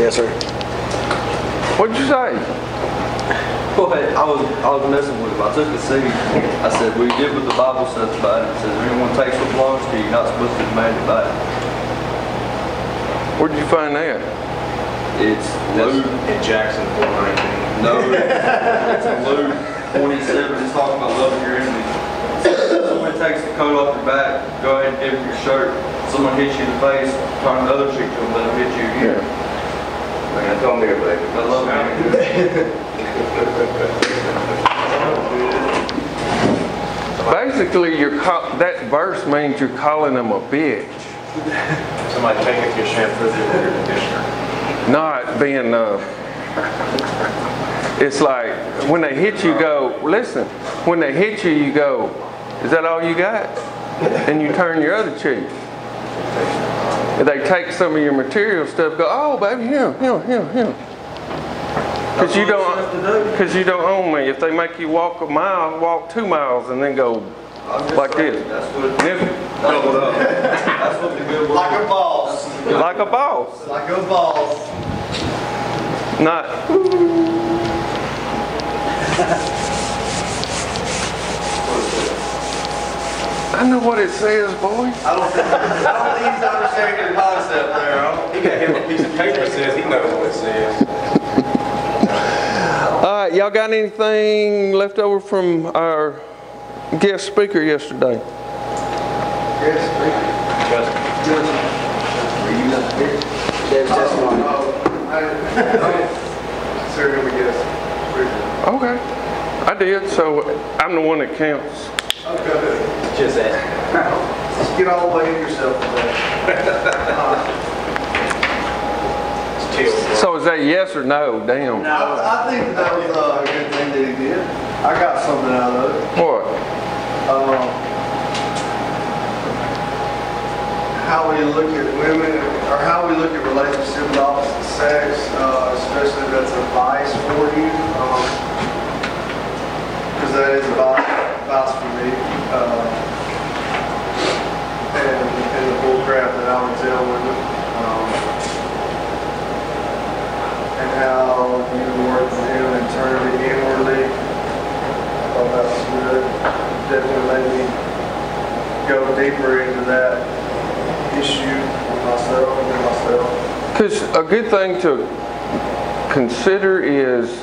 Yes, sir. What'd you say? Well, hey, I was messing with him. I took a seat. I said, "We did what the Bible says about it. It says, if anyone takes what belongs to you, you're not supposed to demand it back." Where'd you find that? It's Luke. In Jackson 4:19. No, it's in Luke 27. It's talking about loving your enemies. If someone takes the coat off your back, go ahead and give them your shirt. Someone hits you in the face, turn the other cheek to them, let them hit you again. Like I told me, baby. I love it. Basically, that verse means you're calling them a bitch. Somebody taking your shampoo through your conditioner. Not being, it's like, when they hit you, go, listen, when they hit you, you go, is that all you got? And you turn your other cheek. If they take some of your material stuff, go, oh, baby, here. Because you don't own me. If they make you walk a mile, walk 2 miles and then go like this. That's what the good word. Like a boss. Like a boss. Like a boss. Not. I know what it says, boy. I don't think he's understanding your concept there, huh? He got him a piece of paper that says he knows what it says. All right, y'all got anything left over from our guest speaker yesterday? Yes, There's testimony. Sir, here we go. Okay, I did. So I'm the one that counts. Okay. Just that. Just get all the way in yourself today. So is that yes or no? Damn. I think that was a good thing that he did. I got something out of it. What? How we look at women, or how we look at relationships with opposite sex, especially if that's a vice for you, because that is a vice for me, and the bull crap that I would tell women, and how you work with him and turn it inwardly. I thought that was good. Definitely made me go deeper into that issue with myself and myself. Because a good thing to consider is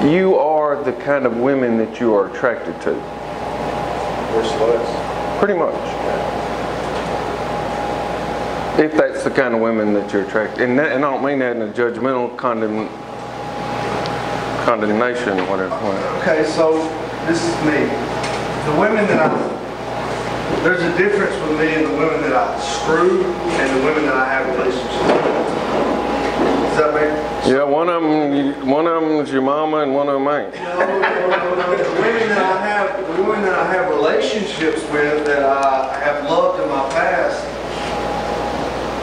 you are the kind of women that you are attracted to. We're sluts. Pretty much. If that's the kind of women that you're attracted, and I don't mean that in a judgmental condemnation or whatever. Okay, so this is me. The women that there's a difference with me and the women that I screw and the women that I have relationships with. Does that make sense? Yeah, one of them's your mama and one of them ain't. No. The women that I have relationships with that I have loved in my past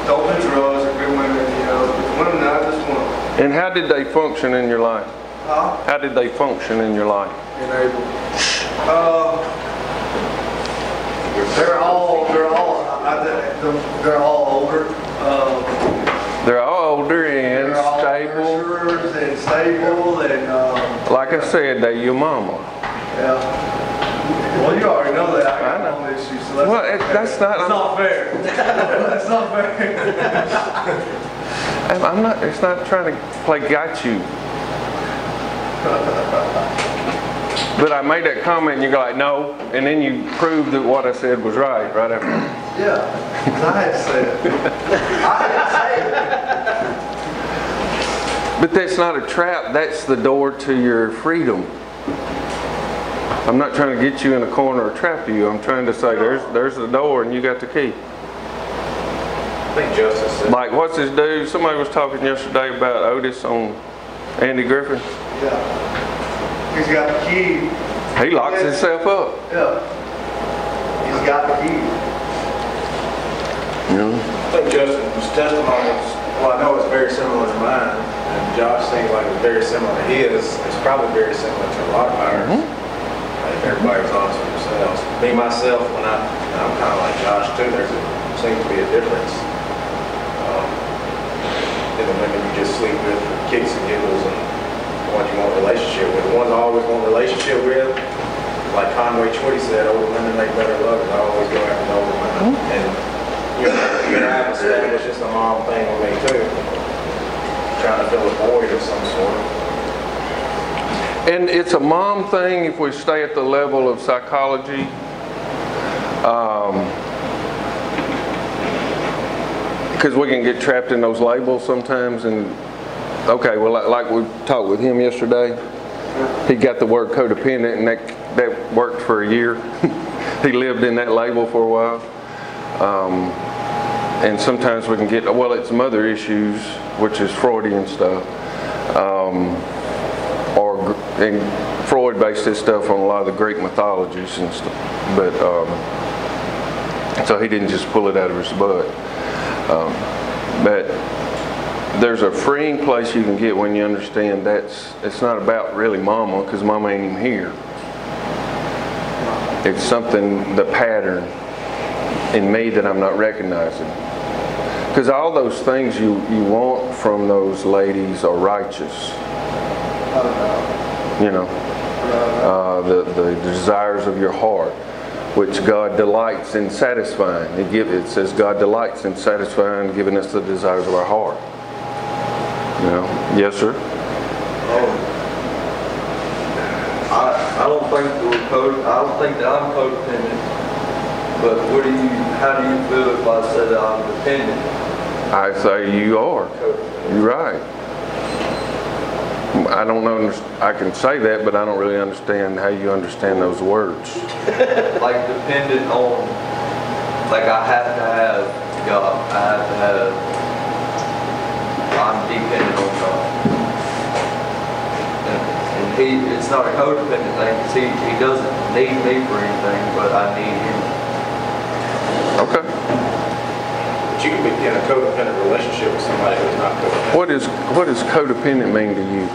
don't do drugs or good women, the women that I just want. And how did they function in your life? Huh? How did they function in your life? Enable. They're all older. They're all older and stable and like I said, they're your mama. Yeah. Well, you already know that. I got I know. my own issues, so That's not fair. That's not fair. I'm not. It's not trying to play got you. But I made that comment and you go like, no, and then you proved that what I said was right after. Yeah, I had to say it. But that's not a trap, that's the door to your freedom. I'm not trying to get you in a corner or trap you. I'm trying to say there's the door and you got the key. I think Justice said. Like what's his dude? Somebody was talking yesterday about Otis on Andy Griffin. Yeah. He's got the key. He locks himself up. Yeah. He's got the key. Yeah. I think Justin's testimony is, well, I know it's very similar to mine, and Josh seems like it's very similar to his. It's probably very similar to a lot of ours. I think everybody's honest with themselves. Me, myself, I'm kind of like Josh too, seems to be a difference. and the women you just sleep with for kicks and giggles, and the ones you want a relationship with. The ones I always want a relationship with, like Conway Twitty said, older women make better lovers. I always go after the older women. And you know, I've established it's a mom thing with me too. Trying to fill a void of some sort. And it's a mom thing if we stay at the level of psychology. Because we can get trapped in those labels sometimes. And okay, well, like we talked with him yesterday, he got the word codependent, and that worked for a year. He lived in that label for a while. And sometimes we can get, well, it's mother issues, which is Freudian stuff. And Freud based his stuff on a lot of the Greek mythologies and stuff. But, so he didn't just pull it out of his butt. But there's a freeing place you can get when you understand it's not about really mama, because mama ain't even here. It's something, the pattern in me that I'm not recognizing. Because all those things you want from those ladies are righteous. You know, the desires of your heart, which God delights in satisfying. It says God delights in satisfying, giving us the desires of our heart. You know, yes, sir. I don't think that I'm codependent. But how do you feel if I say that I'm dependent? I say you are. You're right. I don't know. I can say that, but I don't really understand how you understand those words. Like dependent on, like I have to have God. I'm dependent on God. And it's not a codependent thing, because he doesn't need me for anything, but I need him. Okay. But you can be in a codependent relationship with somebody who's not codependent. What does codependent mean to you?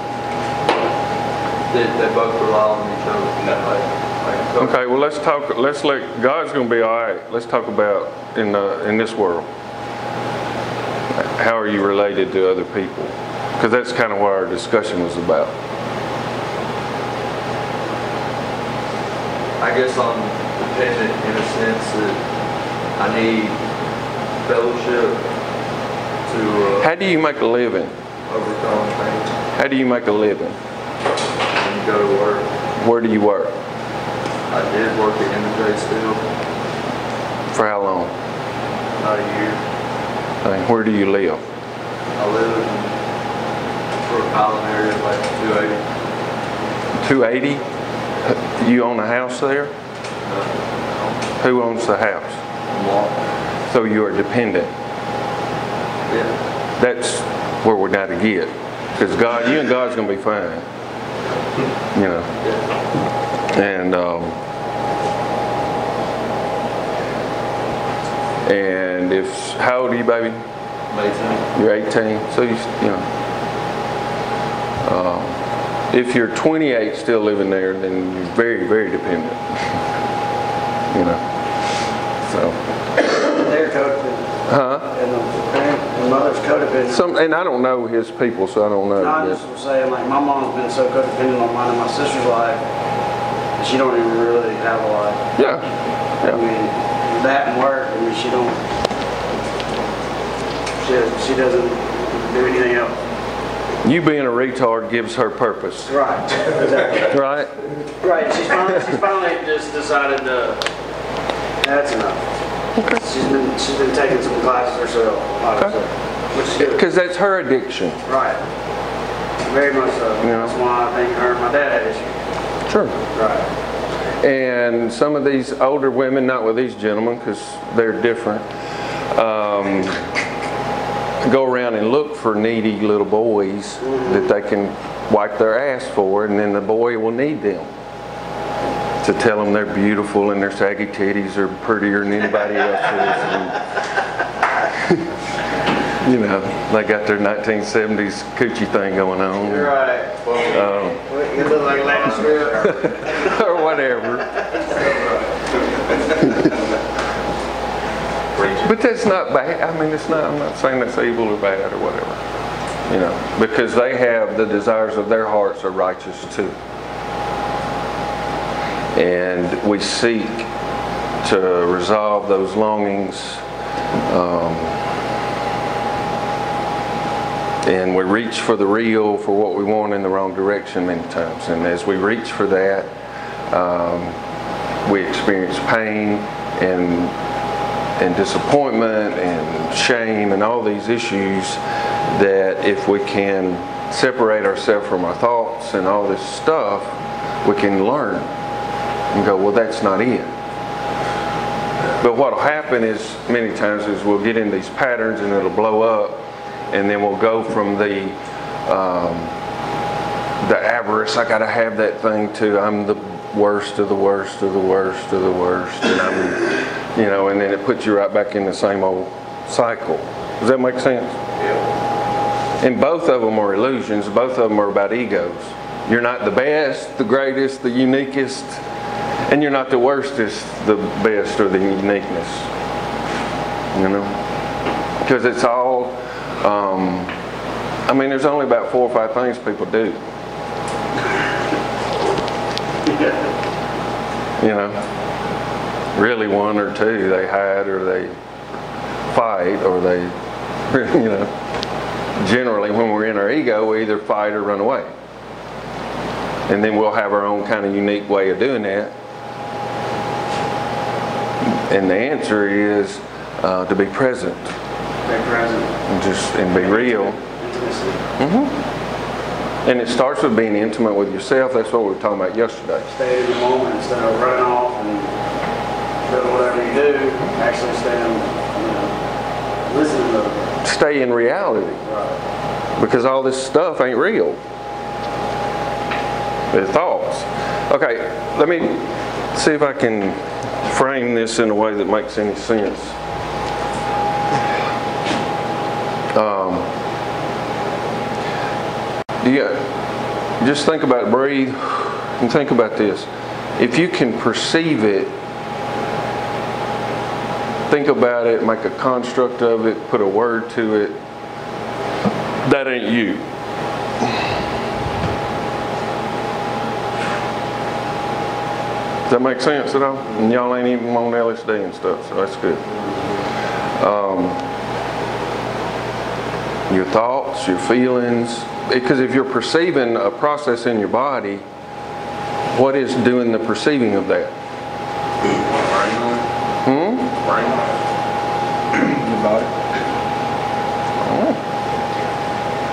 They both rely on each other. Okay, well let's let God's going to be all right. Let's talk about in this world. How are you related to other people? Because that's kind of what our discussion was about. I guess I'm dependent in a sense that I need fellowship to How do you make a living? overcome things. How do you make a living? And you go to work. Where do you work? I did work at MJ Steel For how long? about a year. And where do you live? I live in Brook Island area, like 280. 280? You own a house there? Who owns the house? Walk. So you are dependent. Yeah. That's where we're not to get. Because God, you and God's going to be fine. You know. And if, how old are you, baby? I'm 18. You're 18. So you know. If you're 28 still living there, then you're very, very dependent. You know. So. They're codependent. Huh? And the mother's codependent. And I don't know his people, so I don't know. No, I just was saying, like, my mom's been so codependent on mine and my sister's life that she don't even really have a life. Yeah. I mean, that and work, I mean, she doesn't do anything else. You being a retard gives her purpose. Right, exactly. Right? Right, she's finally just decided to, that's enough. Okay. She's been taking some classes herself, obviously, which is good. Because that's her addiction. Right. Very much so. Yeah. That's why I think her and my dad had issues. Sure. Right. And some of these older women, not with these gentlemen because they're different, go around and look for needy little boys that they can wipe their ass for, and then the boy will need them to tell them they're beautiful and their saggy titties are prettier than anybody else's. And, you know, they got their 1970s coochie thing going on. You're right. You look like Lance Real. Or whatever. But that's not bad. I mean, it's not. I'm not saying that's evil or bad or whatever. You know, because they have the desires of their hearts are righteous too. And we seek to resolve those longings, and we reach for the real, for what we want, in the wrong direction many times. And as we reach for that, we experience pain and disappointment and shame and all these issues that if we can separate ourselves from our thoughts and all this stuff, we can learn and go, well, that's not it. But what will happen is, many times, is we'll get in these patterns and it'll blow up, and then we'll go from the avarice, I gotta have that thing, to I'm the worst of the worst of the worst of the worst, and I'm, you know, and then it puts you right back in the same old cycle. Does that make sense? Yeah. And both of them are illusions. Both of them are about egos. You're not the best, the greatest, the uniquest, and you're not the worstest, the best, or the uniqueness. You know? Because it's all, I mean, there's only about 4 or 5 things people do. You know? Really 1 or 2. They hide, or they fight, or they, you know. Generally, when we're in our ego, we either fight or run away. And then we'll have our own kind of unique way of doing that. And the answer is to be present. Be present. And be real. Intimacy. And it starts with being intimate with yourself. That's what we were talking about yesterday. Stay in the moment instead of running off and doing whatever you do. Actually stay in, you know, listen to them. Stay in reality. Right. Because all this stuff ain't real. They're thoughts. Okay, let me see if I can frame this in a way that makes any sense. Just think about it, breathe, and think about this. If you can perceive it, think about it, make a construct of it, put a word to it, that ain't you. Does that make sense at all? And y'all ain't even on LSD and stuff, so that's good. Your thoughts, your feelings, because if you're perceiving a process in your body, what is doing the perceiving of that? Your body. Oh.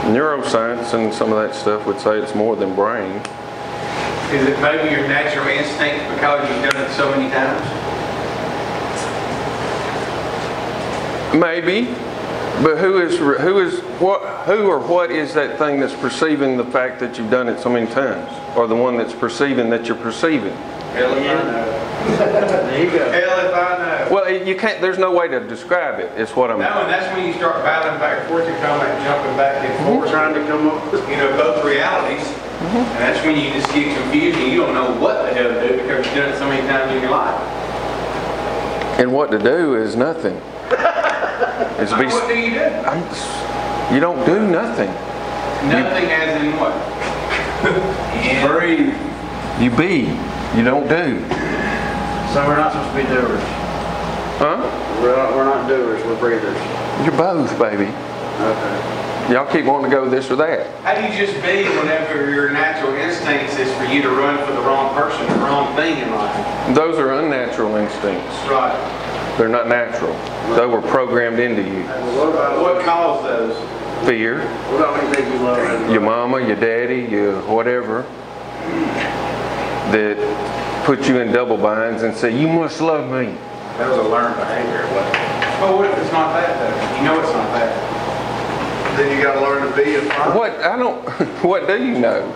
Neuroscience and some of that stuff would say it's more than brain. Is it maybe your natural instinct because you've done it so many times? Maybe, but who or what is that thing that's perceiving the fact that you've done it so many times, or the one that's perceiving that you're perceiving? Hell if I know. There you go. Hell if I know. Well, you can't. There's no way to describe it. It's what I'm. No, and that's when you start battling back and forth. You're talking about jumping back and forth, Trying to come up with, you know, both realities. And that's when you just get confused and you don't know what the hell to do because you've done it so many times in your life. And what to do is nothing. It's What do you do? you don't do nothing. Nothing as in what? Breathe. You be. You don't do. so we're not supposed to be doers. Huh? We're not doers, we're breathers. You're both, baby. Okay. Y'all keep wanting to go this or that. How do you just be whenever your natural instincts is for you to run for the wrong person, the wrong thing in life? Those are unnatural instincts. Right. They're not natural. They were programmed into you. What caused those? Fear. What about when you think you love everybody? Your mama, your daddy, your whatever, that put you in double binds and say, you must love me. That was a learned behavior, wasn't it? Well, what if it's not that though? You know it's not that. Then you gotta learn to be a father. What do you know?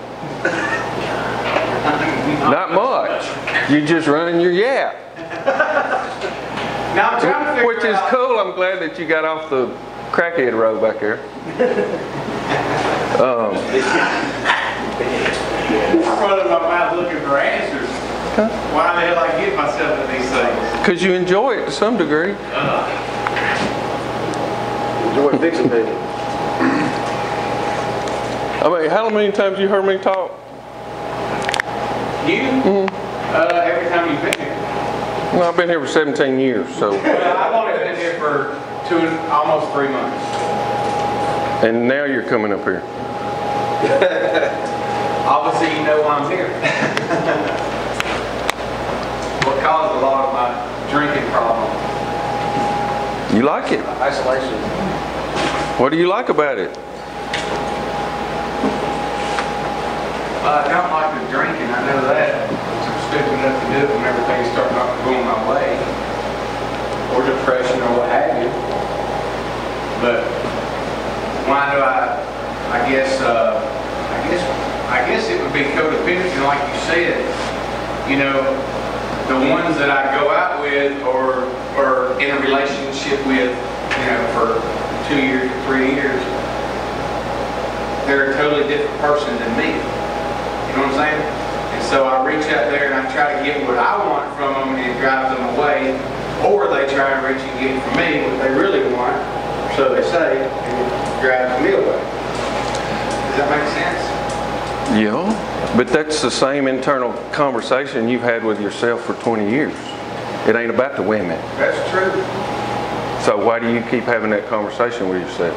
Not much. You just run your yap. Now I'm trying to figure Which is out. cool. I'm glad that you got off the crackhead road back there. I'm running my mouth looking for answers. Why the hell I get myself in these things? Because you enjoy it to some degree. Enjoy fixing people. I mean, how many times you heard me talk? You? Every time you've been here. Well, I've been here for 17 years, so. Well, I've only been here for almost 3 months. And now you're coming up here. Obviously, you know why I'm here. What caused a lot of my drinking problem. You like it? Isolation. What do you like about it? I don't like the drinking, I know that. I'm stupid enough to do it when everything starts not going my way. Or depression or what have you. But why do I guess it would be codependency, like you said. You know, the ones that I go out with or in a relationship with, you know, for 2 years or 3 years, they're a totally different person than me. You know what I'm saying? And so I reach out there and I try to get what I want from them and it drives them away, or they try and reach and get from me what they really want, so they say, and it drives me away. Does that make sense? Yeah, but that's the same internal conversation you've had with yourself for 20 years. It ain't about the women. That's true. So why do you keep having that conversation with yourself?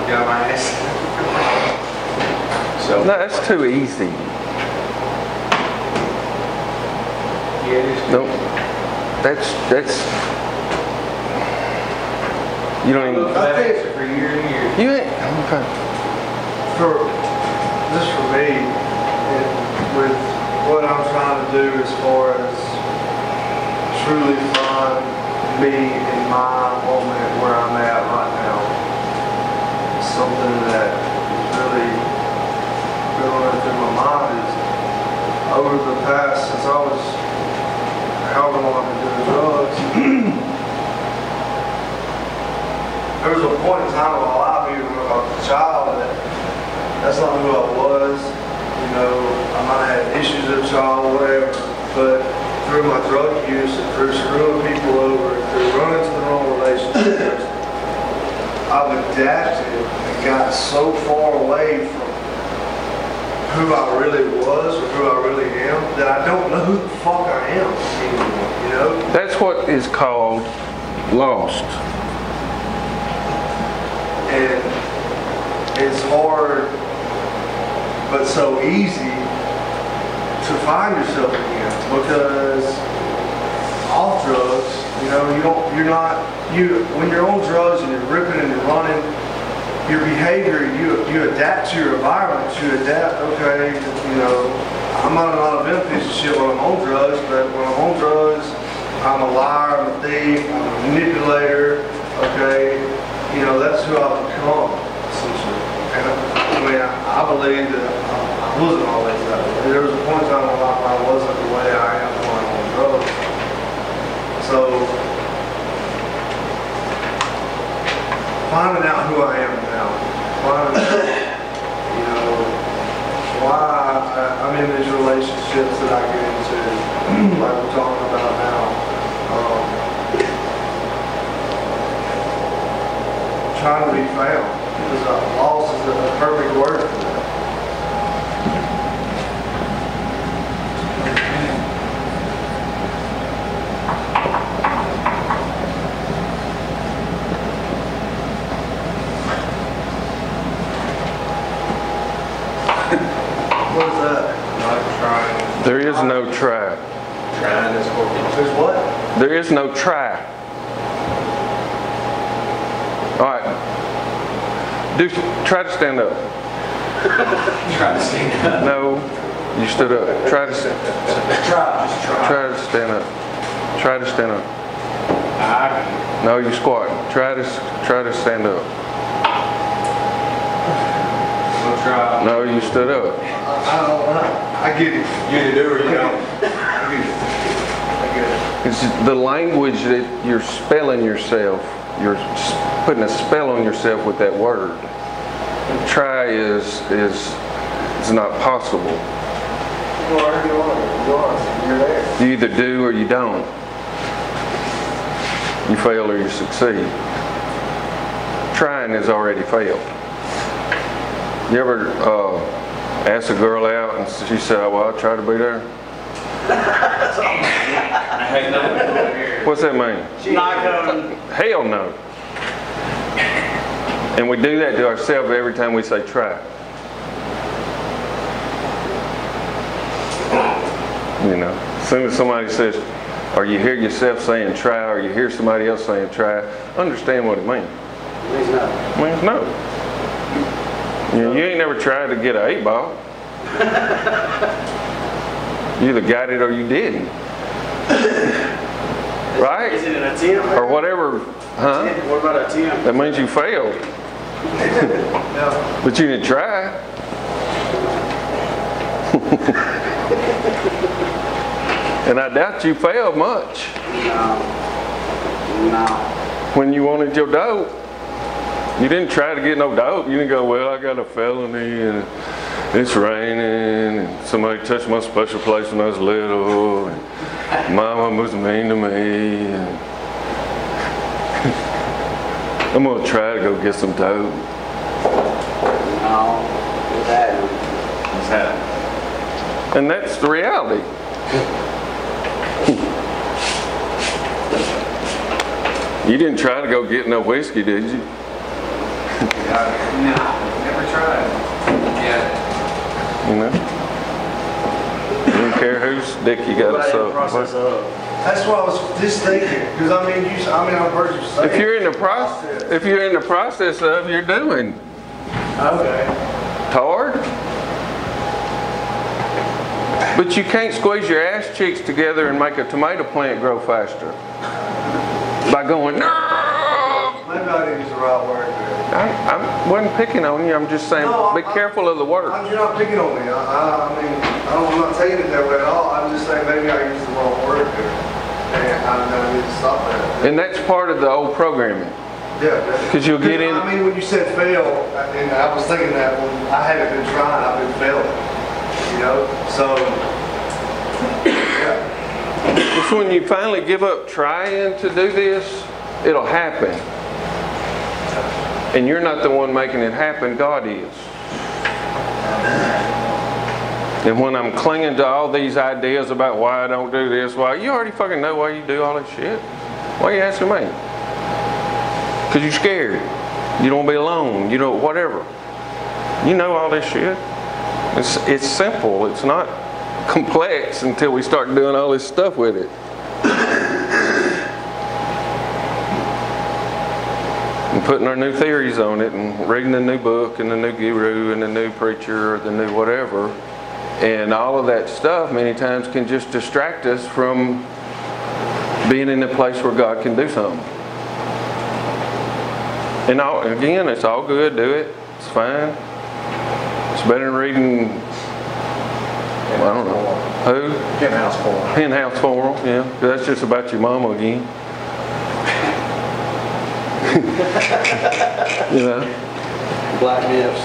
Dumbass. No, that's too easy. Yeah, it is. No, that's you don't even. I've had it for years and years. You ain't okay. Just for me, and with what I'm trying to do as far as truly find me in my moment where I'm at right now, something that is really going through my mind is over the past, since I was however long I've been doing drugs, there was a point in time in my life, even when I was a child, that's not who I was. You know, I might have had issues as a child, whatever, but through my drug use and through screwing people over and through running to the wrong relationships, I've adapted and got so far away from who I really was or who I really am that I don't know who the fuck I am anymore, you know? That's what is called lost. And it's hard, but so easy to find yourself again, because off drugs, you know, when you're on drugs and you're ripping and you're running, your behavior, you adapt to your environment, you adapt, okay, you know, I'm not a piece of shit when I'm on drugs, but when I'm on drugs, I'm a liar, I'm a thief, I'm a manipulator, okay, you know, that's who I've become, essentially. And I mean, I believe that I wasn't always that way. There was a point in time in my life I wasn't the way I am when I'm on drugs. So, finding out who I am now, finding out, you know, why I'm in these relationships that I get into, like we're talking about now. Trying to be found. Because lost is the perfect word for that. What is that? Not trying. There is no try. Trying is what. There's what? There is no try. All right. Try to stand up. Try to stand up. No, you stood up. Try to stand up. Try to stand up. No, you squatting. Try to stand up. We'll try. No, you stood up. I get it. You either do or you don't. I get it. I get it. It's the language that you're spelling yourself. You're putting a spell on yourself with that word. Try is not possible. You are. You're there. You either do or you don't. You fail or you succeed. Trying has already failed. You ever ask a girl out and she said, well, I'll try to be there? What's that mean? Not coming. Hell no. And we do that to ourselves every time we say try. You know, as soon as somebody says, or you hear yourself saying try, or you hear somebody else saying try, understand what it means. It means no. It means no. You ain't never tried to get an 8-ball. You either got it or you didn't. Right? Is it an attempt? Or whatever, huh? What about an attempt? That means you failed. But you didn't try. And I doubt you failed much. No. When you wanted your dope, you didn't try to get no dope. You didn't go, well, I got a felony and it's raining and somebody touched my special place when I was little and mama was mean to me and I'm gonna try to go get some dope. No. It's happening. What's happening? And that's the reality. You didn't try to go get no whiskey, did you? No, never tried. Yeah. You know? You don't care whose dick you got to suck. Process of. That's what I was just thinking, because I mean, I've heard you say. If you're in the process of, you're doing. Okay. Hard. But you can't squeeze your ass cheeks together and make a tomato plant grow faster. By going, no! Maybe I didn't use the right word there. I wasn't picking on you. I'm just saying, be careful of the word. You're not picking on me. I'm not taking it that way at all. I'm just saying maybe I used the wrong word there. And I need to stop that. And that's part of the old programming. Yeah. Because you'll get in. I mean, when you said fail, and I was thinking that when I haven't been trying, I've been failing. You know? So, yeah. It's when you finally give up trying to do this, it'll happen. And you're not the one making it happen, God is. And when I'm clinging to all these ideas about why I don't do this, why, you already fucking know why you do all this shit. Why are you asking me? Because you're scared. You don't want to be alone. You don't, whatever. You know all this shit. It's simple. It's not complex until we start doing all this stuff with it. And putting our new theories on it and reading the new book and the new guru and the new preacher or the new whatever. And all of that stuff many times can just distract us from being in a place where God can do something. And again, it's all good. Do it. It's fine. It's better than reading, I don't know, who? Penthouse Forum. Penthouse Forum, yeah. That's just about your mama again. You know? Black myths.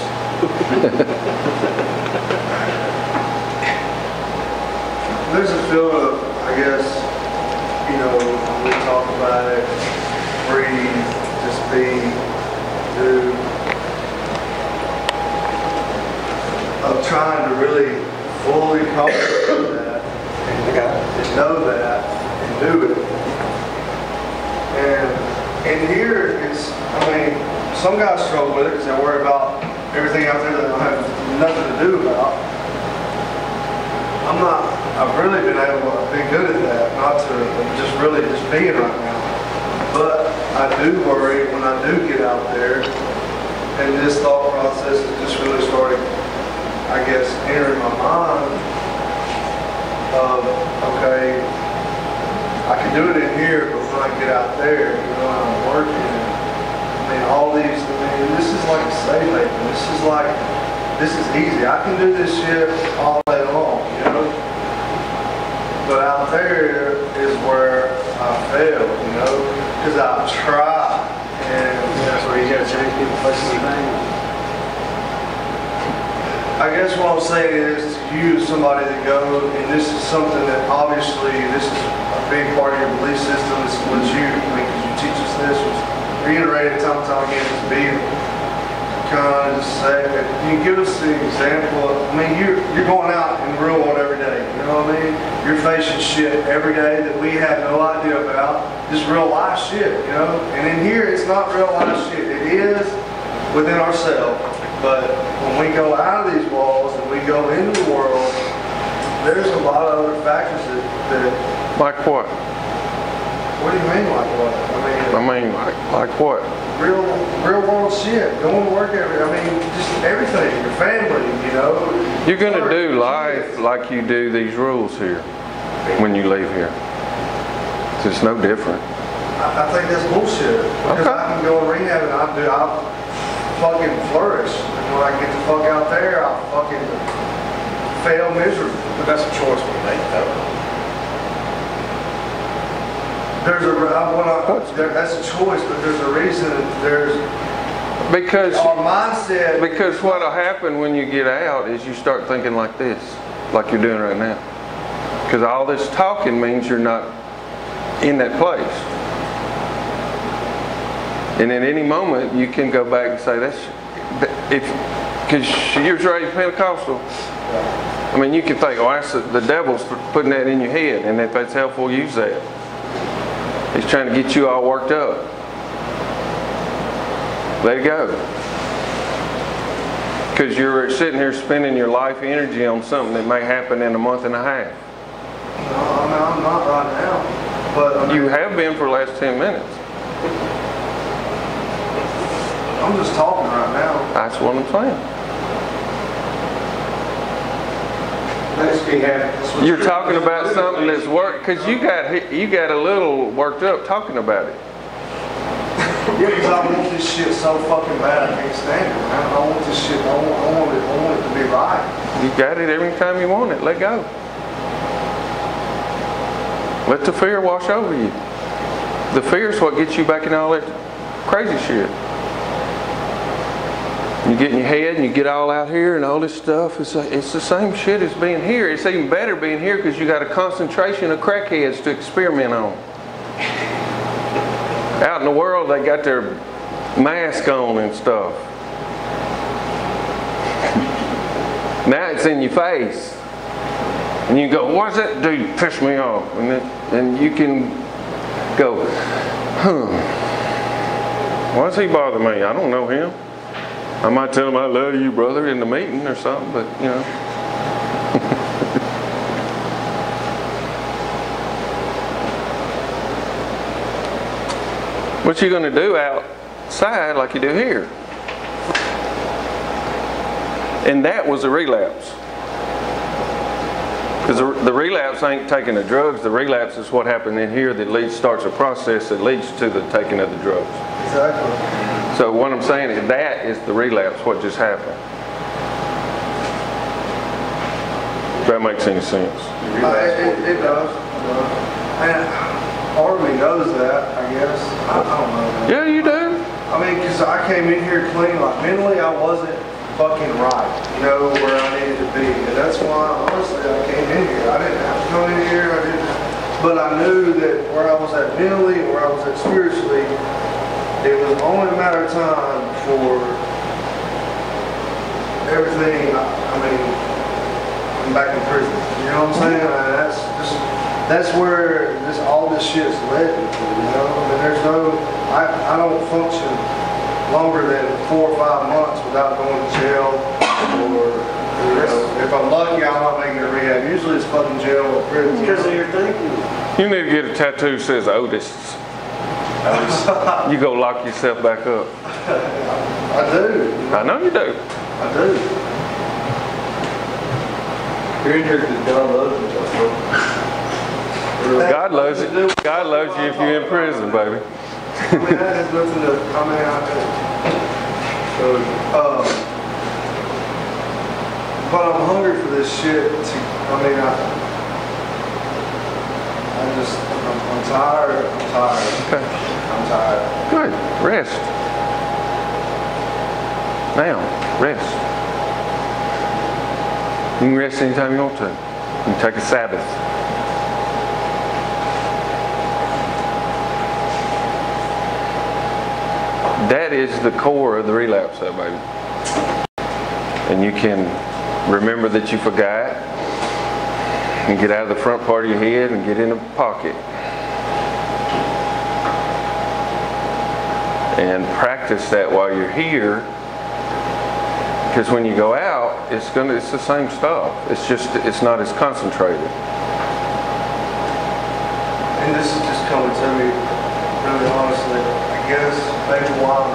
There's a feeling of, I guess, you know, when we talk about it, breathe, just be, do, of trying to really fully comprehend that and know that and do it. And here it's, I mean, some guys struggle with it because they worry about everything out there that they don't have nothing to do about. I've really been able to be good at that, not to just really just being right now. But I do worry when I do get out there, and this thought process is just really starting, I guess, entering my mind of, okay, I can do it in here, but when I get out there, you know, I'm working. I mean, all these, this is like a safe haven. This is easy. I can do this shit all day long, you know? But out there is where I fail, you know? Because I've tried. And That's where you gotta change people, places, and things. I guess what I'm saying is to use somebody to go, and this is something that obviously, this is a big part of your belief system. This is what you, I mean, because you teach us this, was reiterated time and time again, is be kind of just say, can you give us the example of, I mean, you're going out in the real world every day, you know what I mean? You're facing shit every day that we have no idea about, just real life shit, you know? And in here, it's not real life shit. It is within ourselves, but when we go out of these walls and we go into the world, there's a lot of other factors that Like what? what do you mean like what? I mean, like what? Real world shit. Going to work I mean, just everything. Your family, you know. You're going to do life like you do these rules here when you leave here. It's just no different. I think that's bullshit. Because Okay. I can go in rehab and I'll fucking flourish. And when I get the fuck out there, I'll fucking fail miserably. But that's a choice we make, though. That's a choice, but there's a reason. Because Our mindset. Because what'll happen when you get out is you start thinking like this, like you're doing right now. Because all this talking means you're not in that place. And at any moment you can go back and say because you're raised Pentecostal. I mean, you can think, oh, that's the devil's putting that in your head, and if that's helpful, use that. He's trying to get you all worked up. Let it go. Because you're sitting here spending your life energy on something that may happen in a month and a half. No, I mean, I'm not right now. But I mean, You have been for the last 10 minutes. I'm just talking right now. That's what I'm saying. You're talking about something that's worked, because you got a little worked up talking about it. Yeah, because I want this shit so fucking bad I can't stand it, man. I want this shit, I want it to be right. You got it every time you want it. Let go. Let the fear wash over you. The fear is what gets you back in all that crazy shit. You get in your head and you get all out here and all this stuff. It's the same shit as being here. It's even better being here because you got a concentration of crackheads to experiment on. Out in the world, they got their mask on and stuff. Now it's in your face. And you go, why's that dude piss me off? And you can go, why does he bother me? I don't know him. I might tell him I love you, brother, in the meeting or something, but you know. What you going to do outside like you do here? And that was a relapse. Because the relapse ain't taking the drugs. The relapse is what happened in here that starts a process that leads to the taking of the drugs. Exactly. So what I'm saying is that is the relapse, what just happened. If that makes any sense. It does. And part of me knows that, I guess. I don't know. Man. Yeah, you do. I mean, because I came in here clean. Like, mentally, I wasn't fucking right, you know, where I needed to be. And that's why, honestly, I came in here. I didn't have to come in here. But I knew that where I was at mentally, where I was at spiritually, it was only a matter of time for everything. I mean, I'm back in prison. You know what I'm saying? That's where all this shit's led me to, you know? I mean, I don't function longer than 4 or 5 months without going to jail, or, you know, if I'm lucky, I'm not making a rehab. Usually it's fucking jail or prison. Because of your thinking. You need to get a tattoo that says Otis. You go lock yourself back up. I do. I know you do. I do. You're in here because God loves you. God loves you. God loves you if you're in prison, baby. I mean, that has nothing to, I mean, but I'm hungry for this shit I'm tired. Okay. I'm tired. Good. Rest. Now, rest. You can rest anytime you want to. You can take a Sabbath. That is the core of the relapse, though, baby. And you can remember that you forgot and get out of the front part of your head and get in the pocket. And practice that while you're here, because when you go out, it's the same stuff. It's not as concentrated. And this is just coming to me really honestly. I guess maybe while I'm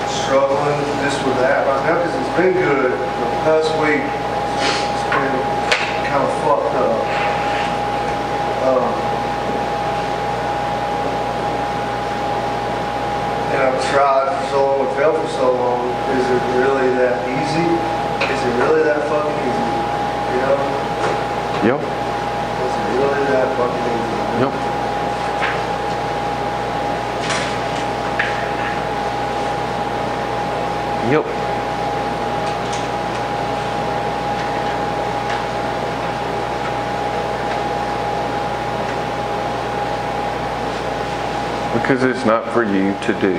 struggling just with that right now, because it's been good. The past week, it's been kind of fucked up. And I've tried for so long and failed for so long. Is it really that easy? Is it really that fucking easy? You know? Yep. Is it really that fucking easy? Yep. Yep. Because it's not for you to do.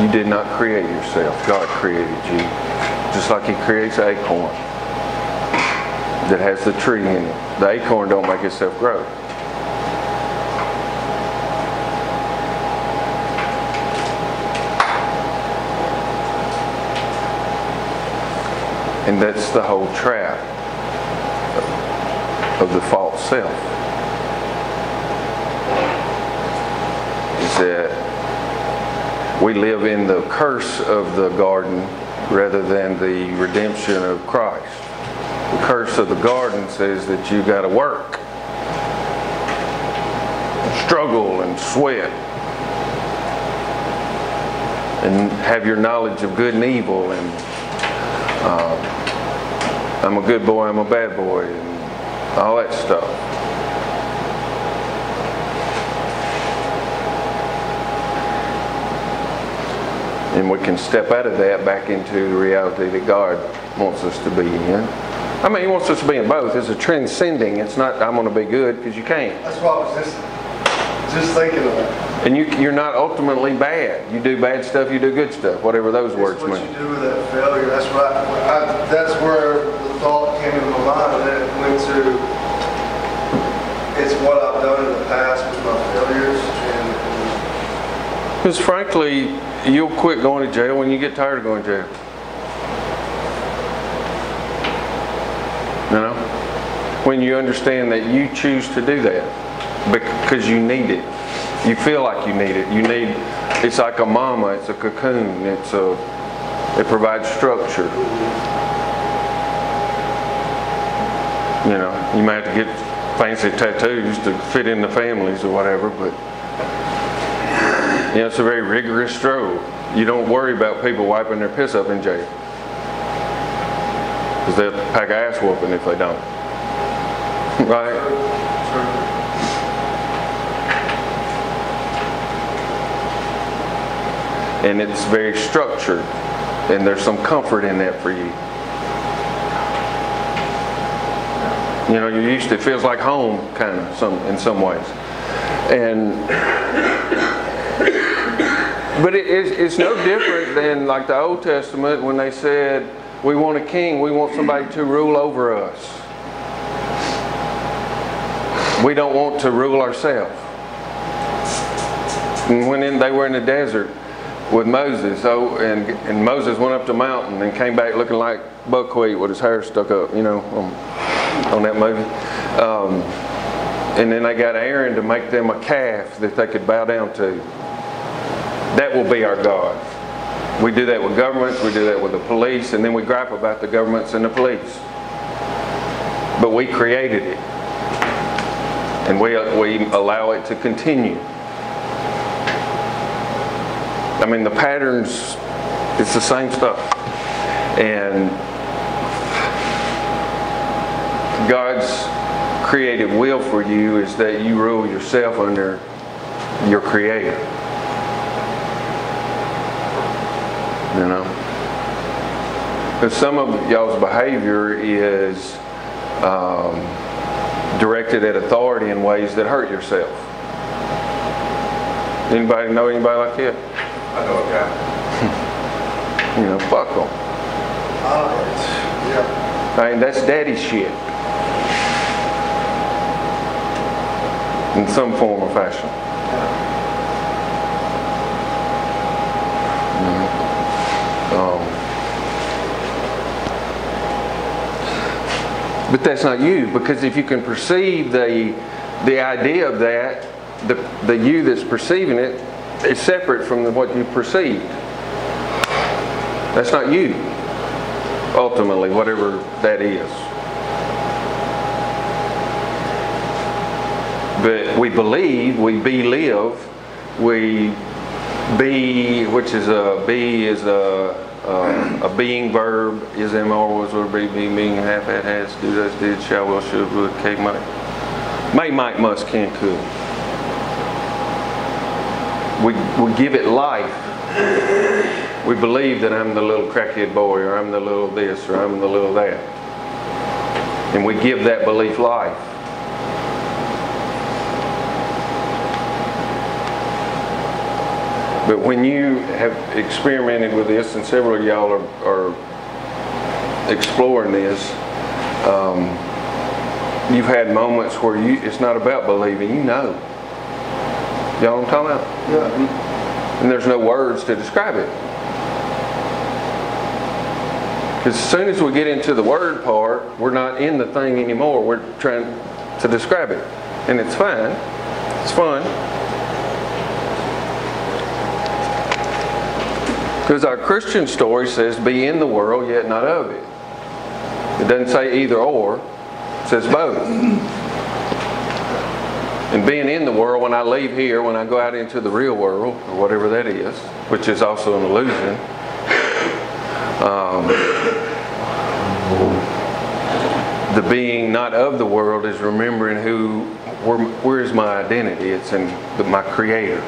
You did not create yourself. God created you. Just like He creates an acorn that has the tree in it. The acorn don't make itself grow. And that's the whole trap of the false self. Is that we live in the curse of the garden rather than the redemption of Christ. The curse of the garden says that you got to work, struggle and sweat, and have your knowledge of good and evil, and I'm a good boy, I'm a bad boy, and all that stuff. And we can step out of that back into the reality that God wants us to be in. I mean, He wants us to be in both. It's a transcending. It's not, I'm going to be good, because you can't. That's what I was just thinking of that. And you're not ultimately bad. You do bad stuff, you do good stuff, whatever those words mean. What you do with that failure, that's right. That's where the thought came into my mind, and then it went to, it's what I've done in the past with my failures. Because frankly, you'll quit going to jail when you get tired of going to jail. You know? When you understand that you choose to do that because you need it. You feel like you need it. It's like a mama, it's a cocoon, it provides structure. You know, you might have to get fancy tattoos to fit in the families or whatever, but you know, it's a very rigorous struggle. You don't worry about people wiping their piss up in jail, because they'll pack an ass whooping if they don't. Right? And it's very structured, and there's some comfort in that for you. You know, you're used to, it feels like home, kind of, in some ways. But it's no different than like the Old Testament when they said, we want a king, we want somebody to rule over us. We don't want to rule ourselves. And when they were in the desert with Moses, and Moses went up the mountain and came back looking like buckwheat with his hair stuck up, you know, on that movie. And then they got Aaron to make them a calf that they could bow down to. That will be our God. We do that with governments, we do that with the police, and then we gripe about the governments and the police. But we created it. And we allow it to continue. I mean, the patterns, it's the same stuff. And God's creative will for you is that you rule yourself under your Creator. You know? Because some of y'all's behavior is directed at authority in ways that hurt yourself. Anybody know anybody like that? I know a guy. You know, fuck them. Yeah. I mean, that's daddy shit. In some form or fashion. But that's not you, because if you can perceive the idea of that, the you that's perceiving it is separate from what you perceive. That's not you, ultimately, whatever that is. But we believe, we believe, we be, which is a be is a being verb, is am, or was, or be, being, have, had, has, do, does, did, shall, will, should, would, can, might. May, might, must, can, could. We give it life. We believe that I'm the little crackhead boy, or I'm the little this, or I'm the little that. And we give that belief life. But when you have experimented with this, and several of y'all are exploring this, you've had moments where it's not about believing, you know. Y'all know what I'm talking about? Yeah. And there's no words to describe it. Because as soon as we get into the word part, we're not in the thing anymore. We're trying to describe it. And it's fine. It's fun. Because our Christian story says, be in the world, yet not of it. It doesn't say either or. It says both. And being in the world, when I leave here, when I go out into the real world, or whatever that is, which is also an illusion, the being not of the world is remembering where is my identity. It's in my Creator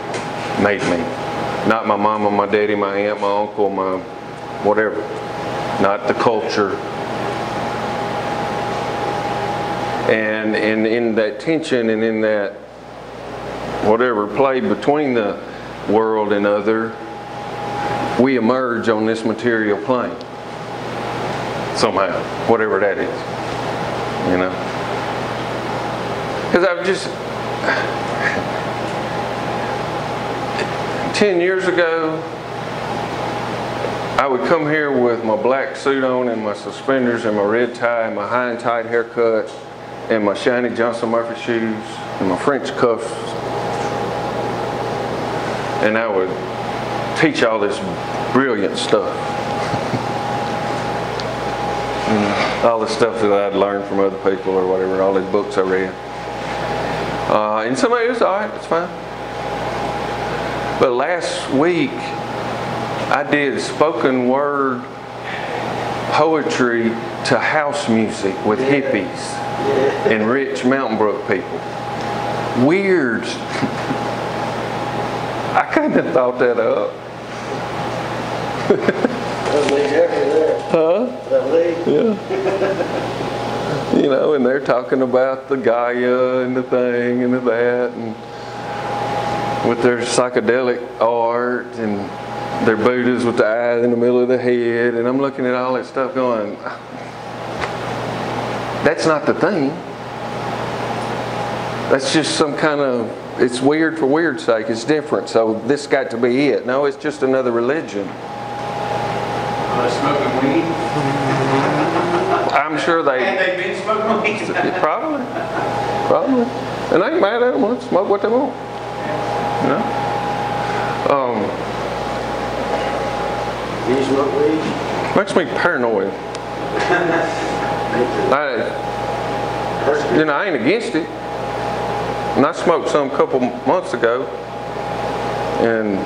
made me. Not my mama, my daddy, my aunt, my uncle, my whatever. Not the culture. And in that tension and in that whatever play between the world and other, we emerge on this material plane. Somehow. Whatever that is. You know? Because I've just... 10 years ago, I would come here with my black suit on and my suspenders and my red tie and my high and tight haircut and my shiny Johnson Murphy shoes and my French cuffs. And I would teach all this brilliant stuff. All the stuff that I'd learned from other people or whatever, all these books I read. And somebody was all right, it's fine. But last week, I did spoken word poetry to house music with hippies and rich Mountain Brook people. Weird. I couldn't have thought that up. Huh? Yeah. You know, and they're talking about the Gaia and the thing and the that, and with their psychedelic art and their Buddhas with the eyes in the middle of the head, and I'm looking at all that stuff going, that's not the thing. That's just some kind of, it's weird for weird's sake, it's different, so this got to be it. No, it's just another religion. Are they smoking weed? I'm sure they... Have they been smoking weed? Probably. And I ain't mad at them, let them smoke what they want. You know? You smoke weed? Makes me paranoid. I ain't against it. And I smoked some a couple months ago, and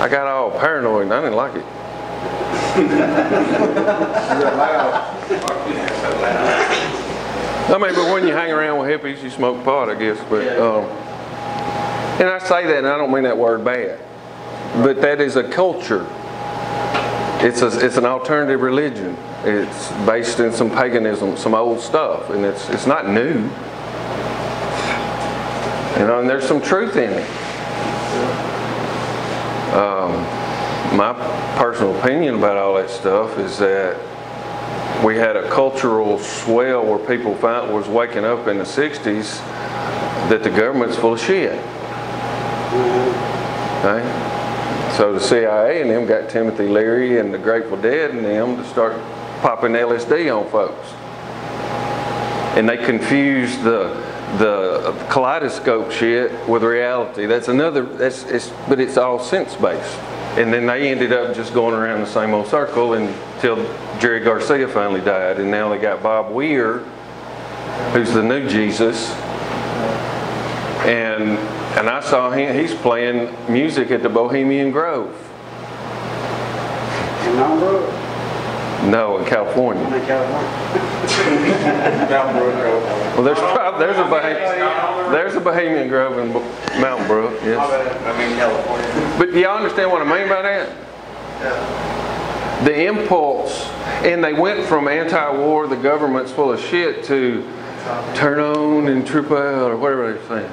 I got all paranoid and I didn't like it. I mean, but when you hang around with hippies, you smoke pot, I guess. But and I say that, and I don't mean that word bad. But that is a culture. It's an alternative religion. It's based in some paganism, some old stuff, and it's not new. You know, and there's some truth in it. My personal opinion about all that stuff is that we had a cultural swell where people was waking up in the 60s that the government's full of shit. Okay? So the CIA and them got Timothy Leary and the Grateful Dead and them to start popping LSD on folks. And they confused the kaleidoscope shit with reality. That's another, but it's all sense-based. And then they ended up just going around the same old circle until Jerry Garcia finally died. And now they got Bob Weir, who's the new Jesus. And I saw him, he's playing music at the Bohemian Grove. In Mountain Brook? No, in California. I'm in California. Well, there's a Bohemian Grove in Mountain Brook, yes. I mean, California. But do y'all understand what I mean by that? Yeah. The impulse, and they went from anti-war, the government's full of shit, to turn on and trip out, or whatever they're saying.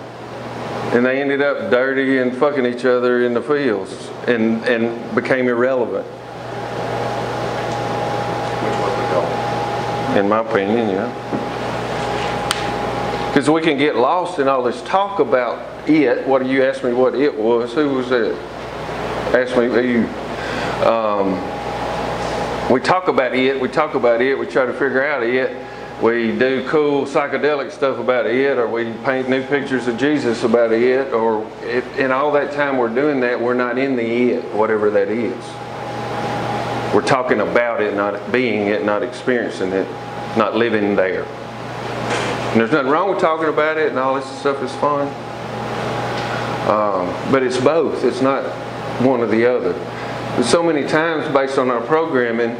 And they ended up dirty and fucking each other in the fields, and became irrelevant. In my opinion, yeah. Because we can get lost in all this talk about it. What you asked me what it was. Who was it? Ask me who. We talk about it. We talk about it. We try to figure out it. We do cool psychedelic stuff about it, or we paint new pictures of Jesus about it, or in all that time we're doing that, we're not in the it, whatever that is. We're talking about it, not being it, not experiencing it, not living there. And there's nothing wrong with talking about it, and all this stuff is fun. But it's both. It's not one or the other. But so many times, based on our programming,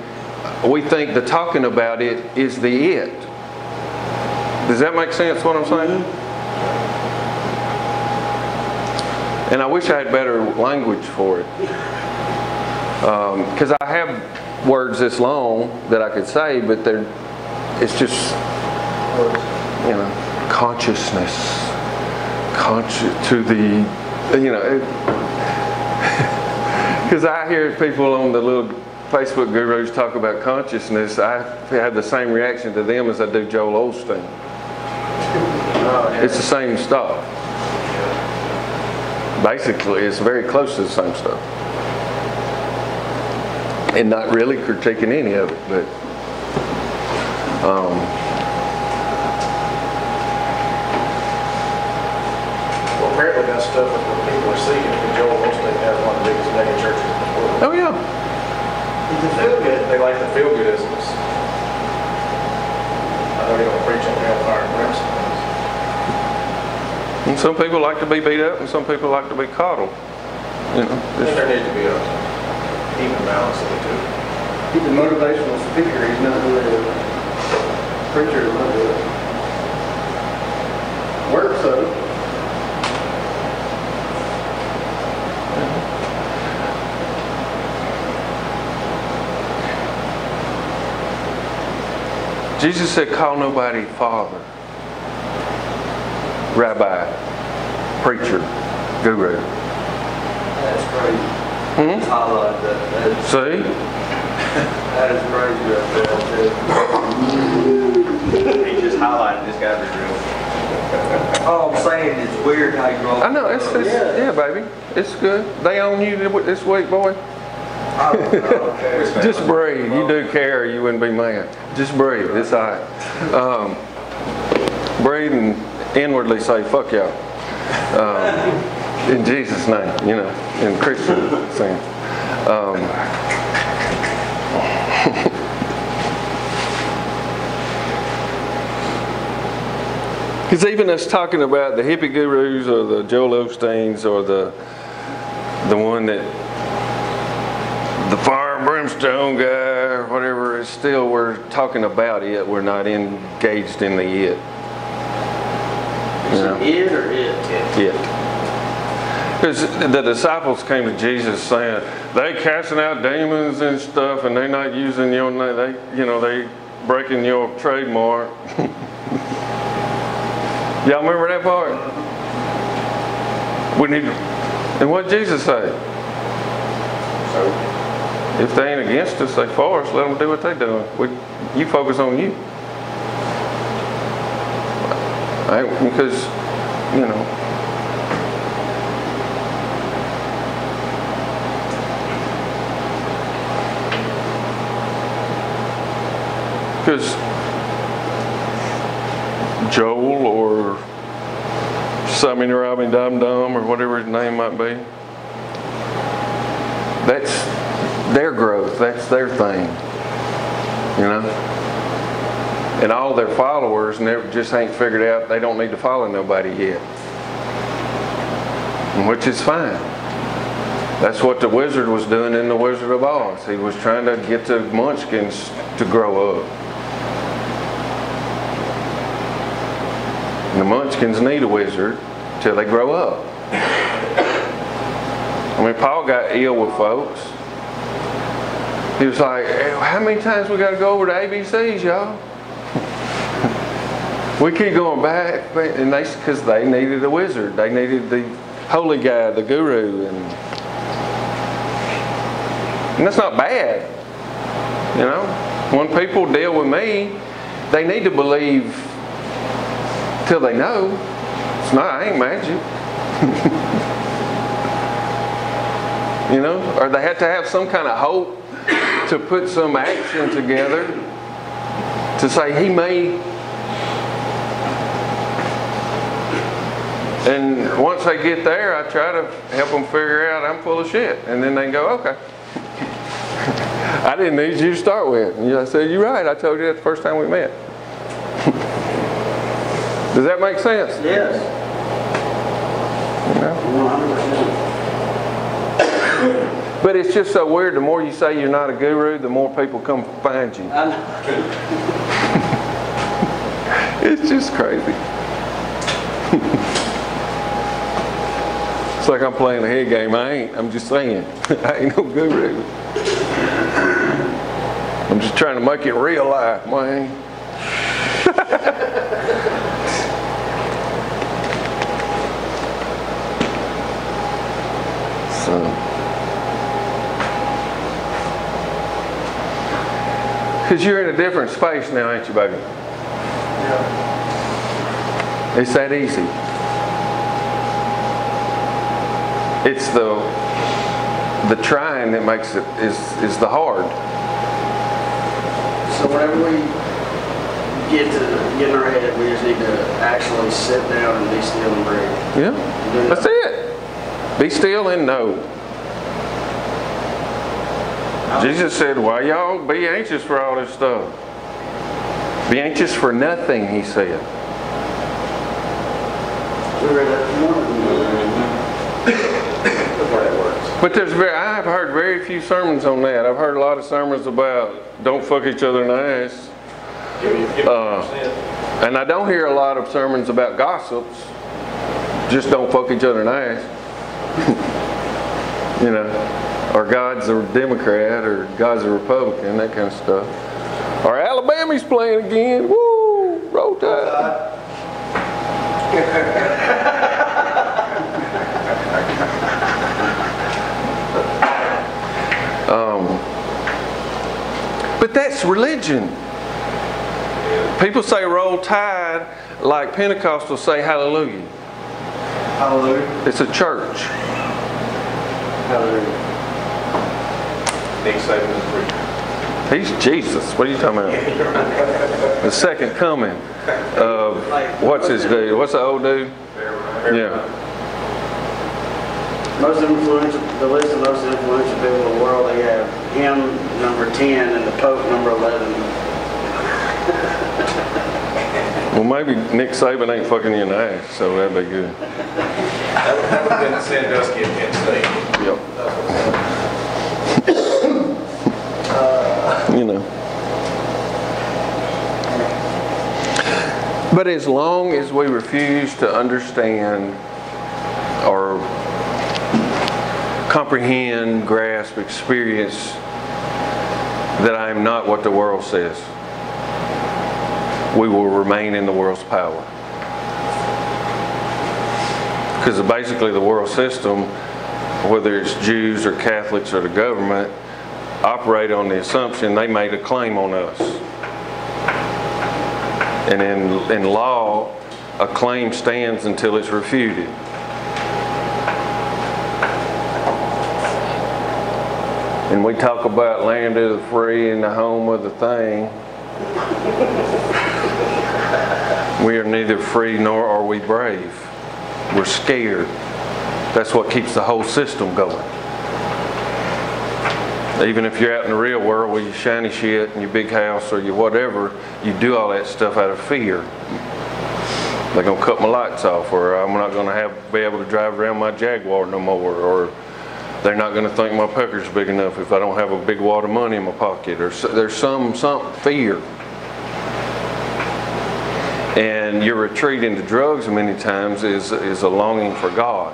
we think the talking about it is the it. Does that make sense, what I'm saying? And I wish I had better language for it. Because I have words this long that I could say, but it's just, you know, consciousness, to the, you know, because I hear people on the little Facebook gurus talk about consciousness. I have the same reaction to them as I do Joel Osteen. It's the same stuff. Basically, it's very close to the same stuff. And not really critiquing any of it, but Well, apparently that stuff is what people are seeking, because Joel Osteen has one of the biggest mega churches in the world. oh yeah. They like the feel-goodisms. I know they don't preach on hellfire and brimstone. And some people like to be beat up, and some people like to be coddled. You know, I think there needs to be a even balance of the two. He's a motivational speaker. He's not really a preacher. He's not really works though. Jesus said, call nobody father, rabbi, preacher, guru. That's crazy. Highlight that. See? That is crazy right there. He just highlighted this guy for real. All I'm saying is weird how you roll. I know, it's yeah, baby. It's good. They own you this week, boy. I don't care. Just breathe. You do care, you wouldn't be mad. Just breathe. It's all right. Breathe and inwardly say, fuck y'all. In Jesus' name, you know, in Christian sense. Because even us talking about the hippie gurus or the Joel Osteens or the one that the fire and brimstone guy or whatever, is still, we're talking about it. We're not engaged in the it. Is it it or it? It. Because the disciples came to Jesus saying, they casting out demons and stuff, and they're not using your name. They breaking your trademark. Y'all remember that part? We need, and what did Jesus say? So, If they ain't against us, they for us. Let them do what they doing. You focus on you. Because, you know. Because Joel or Sammy Robbie Dum Dum or whatever his name might be, that's their growth, that's their thing, you know. And all their followers never just ain't figured out they don't need to follow nobody yet, which is fine. That's what the wizard was doing in The Wizard of Oz. He was trying to get the munchkins to grow up. And the munchkins need a wizard till they grow up. I mean, Paul got ill with folks. He was like, hey, how many times we got to go over the ABCs, y'all? We keep going back, and because they needed a wizard. They needed the holy guy, the guru, and that's not bad. You know, when people deal with me, they need to believe till they know. It's not, I ain't magic. You know, or they have to have some kind of hope to put some action together to say he may. And once they get there, I try to help them figure out I'm full of shit, and then they go, okay. I didn't need you to start with. And I said, you're right. I told you that the first time we met. Does that make sense? Yes. You know? 100%. But it's just so weird. The more you say you're not a guru, the more people come find you. I know. It's just crazy. It's like I'm playing a head game. I ain't. I'm just saying. I ain't no guru. I'm just trying to make it real life, man. So, because you're in a different space now, ain't you, baby? Yeah. It's that easy. It's the trying that makes it is the hard. So whenever we get in our head, we just need to actually sit down and be still and breathe. Yeah, that's it. Be still and know. Jesus said, why y'all be anxious for all this stuff? Be anxious for nothing, he said. We read that this morning. But I've heard very few sermons on that. I've heard a lot of sermons about don't fuck each other in the ass. And I don't hear a lot of sermons about gossips. Just don't fuck each other in the ass. You know, or God's a Democrat, or God's a Republican, that kind of stuff. Or Alabama's playing again. Woo! Roll Tide. But that's religion. People say roll tide like Pentecostals say hallelujah. Hallelujah. It's a church. Hallelujah. Nick Saban is preacher. He's Jesus. What are you talking about? The second coming of, what's his dude? What's the old dude? Yeah. The list of most influential people in the world, they have him number 10 and the Pope number 11. Well, maybe Nick Saban ain't fucking you in the ass, so that'd be good. That would have been Sandusky at Penn State. Yep. You know. But as long as we refuse to understand or comprehend, grasp, experience that I am not what the world says, we will remain in the world's power. Because basically the world system, whether it's Jews or Catholics or the government, operate on the assumption they made a claim on us. And in law, a claim stands until it's refuted. And we talk about land of the free and the home of the thing. We are neither free nor are we brave. We're scared. That's what keeps the whole system going. Even if you're out in the real world with your shiny shit and your big house or your whatever, you do all that stuff out of fear. They're going to cut my lights off, or I'm not going to be able to drive around my Jaguar no more, or they're not going to think my pucker's big enough if I don't have a big wad of money in my pocket, or there's some fear. And your retreat into drugs many times is a longing for God.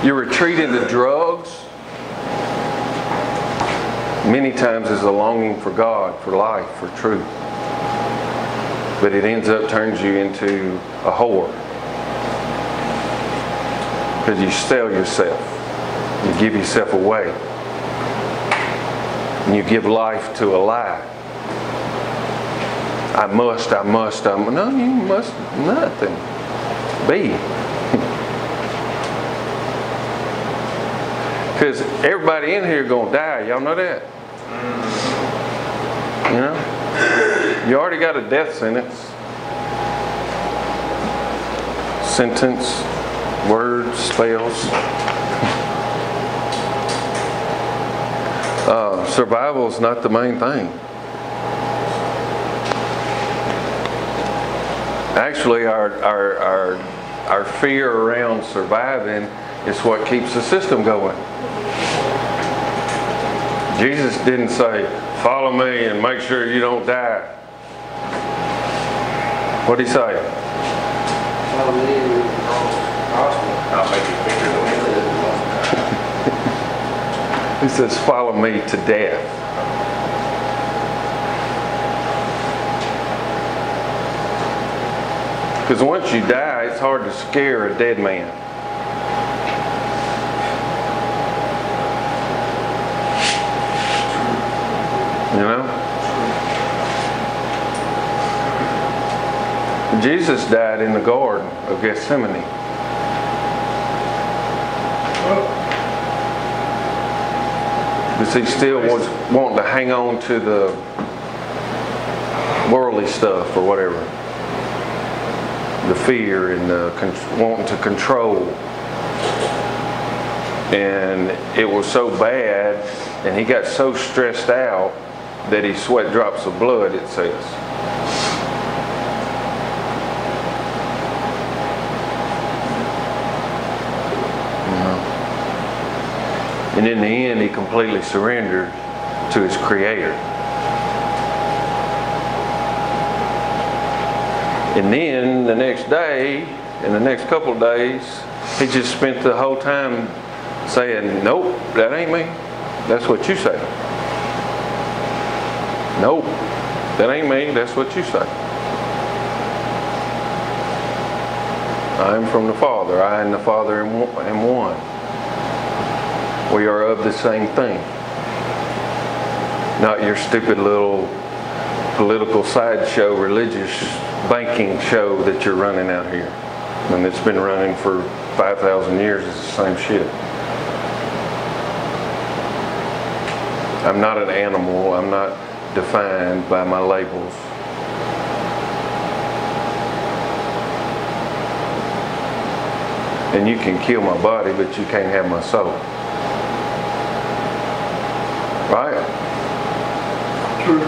Your retreat into drugs many times is a longing for God, for life, for truth. But it ends up turns you into a whore. Because you sell yourself. You give yourself away. And you give life to a lie. I must. No, you must nothing. Be. Because everybody in here going to die. Y'all know that? You know? You already got a death sentence. Sentence, words, spells. Survival is not the main thing. Actually, our fear around surviving is what keeps the system going. Jesus didn't say, follow me and make sure you don't die. What did he say? Follow me and read the gospel. I'll make you figure the way. He says, follow me to death. Because once you die, it's hard to scare a dead man. You know? Jesus died in the Garden of Gethsemane. Because he still was wanting to hang on to the worldly stuff or whatever. The fear and the wanting to control. And it was so bad, and he got so stressed out that he sweat drops of blood, it says. And in the end, he completely surrendered to his Creator. And then the next day, and the next couple of days, he just spent the whole time saying, nope, that ain't me. That's what you say. Nope, that ain't me. That's what you say. I am from the Father. I and the Father am one. We are of the same thing. Not your stupid little political sideshow, religious banking show that you're running out here. And it's been running for 5,000 years. It's the same shit. I'm not an animal. I'm not defined by my labels. And you can kill my body, but you can't have my soul. Right? True.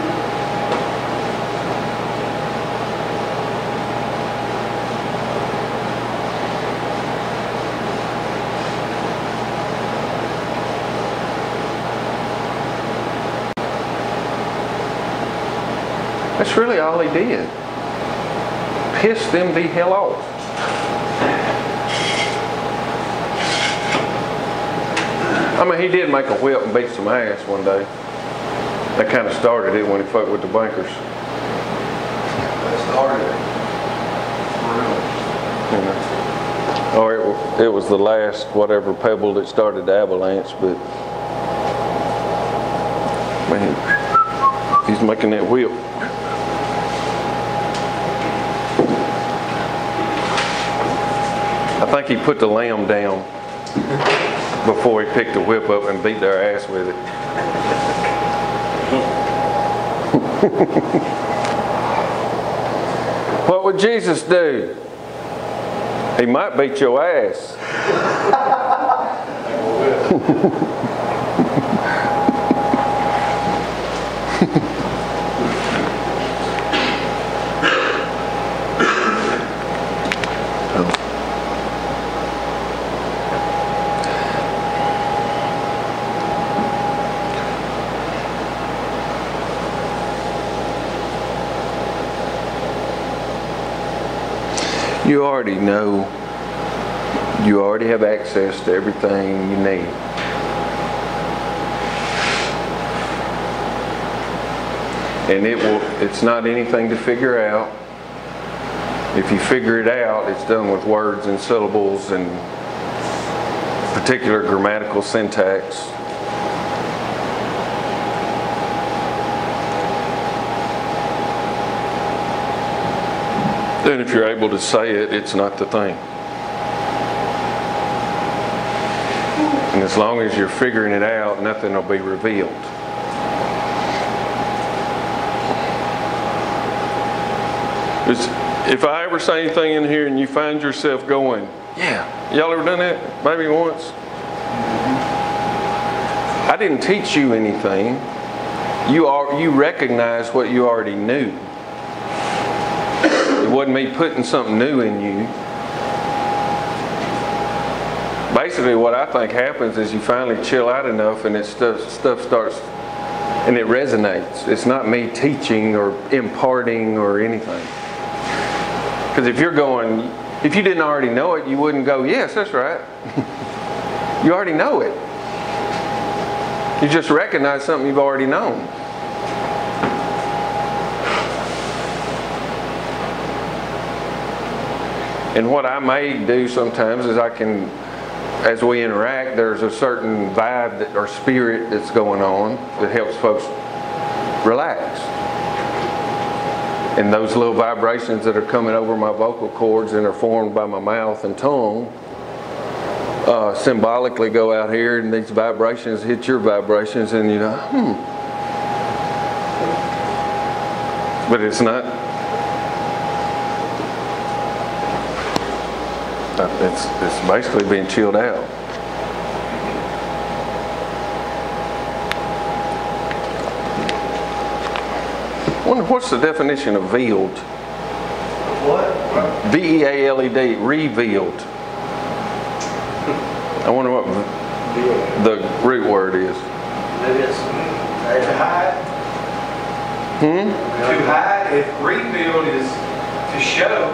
That's really all he did. Piss them the hell off. I mean, he did make a whip and beat some ass one day. That kind of started it when he fucked with the bankers. That started it. For real. You know. Or it was the last whatever pebble that started the avalanche, but man, he's making that whip. I think he put the lamb down before he picked the whip up and beat their ass with it. What would Jesus do? He might beat your ass. You already know, you already have access to everything you need. And it's not anything to figure out. If you figure it out, it's done with words and syllables and particular grammatical syntax. Then if you're able to say it, it's not the thing. And as long as you're figuring it out, nothing will be revealed. If I ever say anything in here and you find yourself going, yeah, y'all ever done that? Maybe once? I didn't teach you anything. You recognize what you already knew. It wasn't me putting something new in you. Basically what I think happens is you finally chill out enough and stuff starts and it resonates. It's not me teaching or imparting or anything. Because if you didn't already know it, you wouldn't go, yes, that's right. You already know it. You just recognize something you've already known. And what I may do sometimes is as we interact, there's a certain vibe or spirit that's going on that helps folks relax. And those little vibrations that are coming over my vocal cords and are formed by my mouth and tongue symbolically go out here, and these vibrations hit your vibrations, and you know, But it's not. It's basically being chilled out. I wonder what's the definition of veiled? What? V-E-A-L-E-D, revealed. I wonder what the root word is. Maybe it's To hide. To hide, if revealed is to show,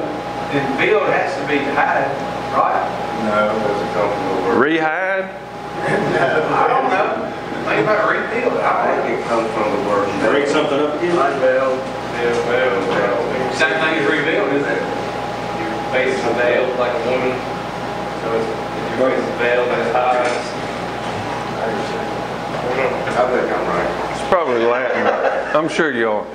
then veiled has to be to hide, right? No, it doesn't come from the word. Rehide? I don't know. Think about revealed. I think it comes from the word. break something up again. Unveiled. Same thing as revealed, isn't it? Your face is veiled like a woman. So if your face is veiled, that's high. I think I'm right. It's probably Latin. I'm sure you are.